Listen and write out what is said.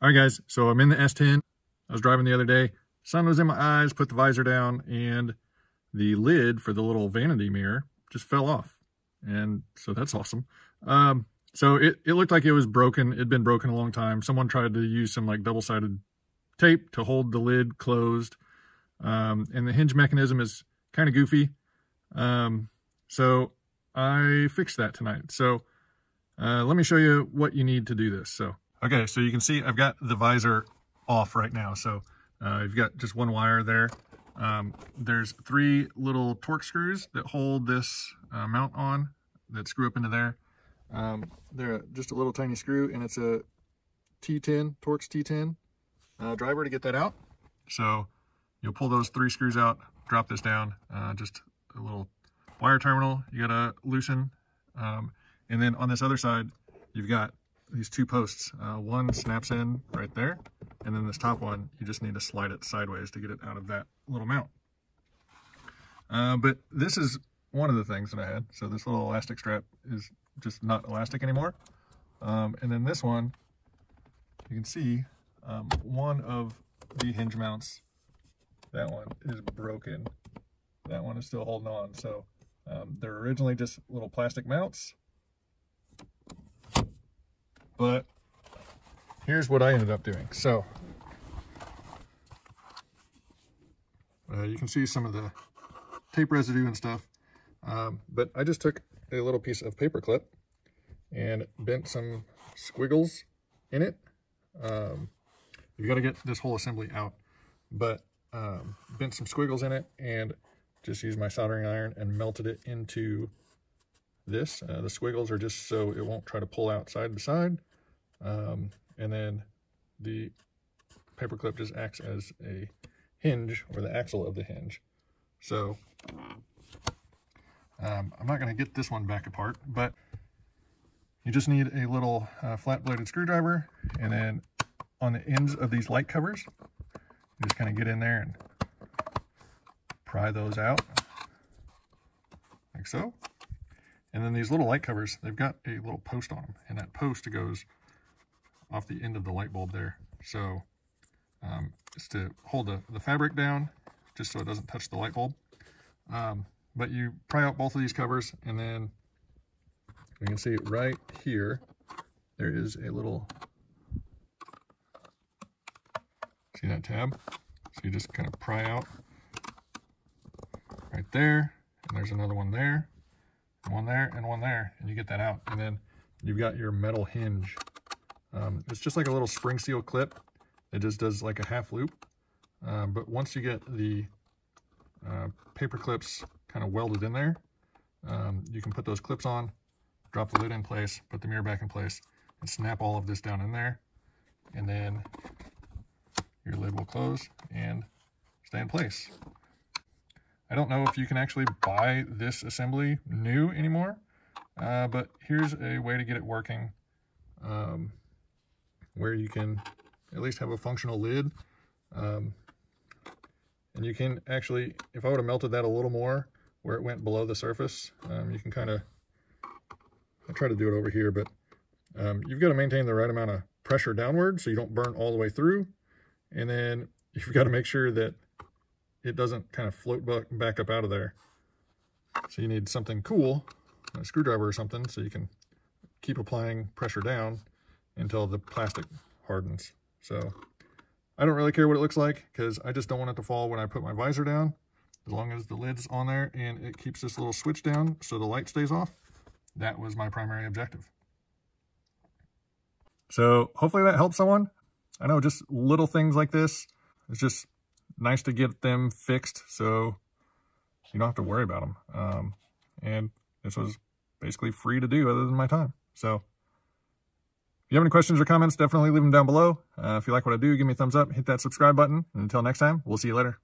All right, guys, so I'm in the S10. I was driving the other day. Sun was in my eyes, put the visor down, and the lid for the little vanity mirror just fell off. And so that's awesome. So it looked like it was broken. It'd been broken a long time. Someone tried to use some like double-sided tape to hold the lid closed. And the hinge mechanism is kind of goofy. So I fixed that tonight. So let me show you what you need to do this. So, okay, so you can see I've got the visor off right now. So you've got just one wire there. There's 3 little torque screws that hold this mount on that screw up into there. They're just a little tiny screw, and it's a T10, Torx T10 driver to get that out. So you'll pull those 3 screws out, drop this down, just a little wire terminal you gotta loosen. And then on this other side, you've got these 2 posts. One snaps in right there, and then this top one, you just need to slide it sideways to get it out of that little mount. But this is one of the things that I had. So this little elastic strap is just not elastic anymore. And then this one, you can see one of the hinge mounts, that one is broken. That one is still holding on. So they're originally just little plastic mounts. But here's what I ended up doing. So you can see some of the tape residue and stuff. But I just took a little piece of paper clip and bent some squiggles in it. You got to get this whole assembly out, but bent some squiggles in it and just used my soldering iron and melted it into this. The squiggles are just so it won't try to pull out side to side. And then the paper clip just acts as a hinge, or the axle of the hinge. So I'm not going to get this one back apart, but you just need a little flat bladed screwdriver, and then on the ends of these light covers, you just kind of get in there and pry those out like so. And then these little light covers, they've got a little post on them, and that post goes off the end of the light bulb there. So it's to hold the fabric down just so it doesn't touch the light bulb. But you pry out both of these covers, and then you can see right here, there is a little, see that tab? So you just kind of pry out right there, and there's another one there, one there, and one there, and you get that out. And then you've got your metal hinge. It's just like a little spring steel clip. It just does like a half loop. But once you get the paper clips kind of welded in there, you can put those clips on, drop the lid in place, put the mirror back in place, and snap all of this down in there. And then your lid will close and stay in place. I don't know if you can actually buy this assembly new anymore, but here's a way to get it working where you can at least have a functional lid. And you can actually, if I would have melted that a little more where it went below the surface, you can kind of, I'll try to do it over here, but you've got to maintain the right amount of pressure downward so you don't burn all the way through. And then you've got to make sure that it doesn't kind of float back up out of there. So you need something cool, a screwdriver or something, so you can keep applying pressure down until the plastic hardens. So I don't really care what it looks like, because I just don't want it to fall when I put my visor down. As long as the lid's on there and it keeps this little switch down so the light stays off, that was my primary objective. So hopefully that helps someone. I know just little things like this, it's just nice to get them fixed so you don't have to worry about them. And this was basically free to do other than my time. So if you have any questions or comments, definitely leave them down below. If you like what I do, give me a thumbs up, hit that subscribe button. And until next time, we'll see you later.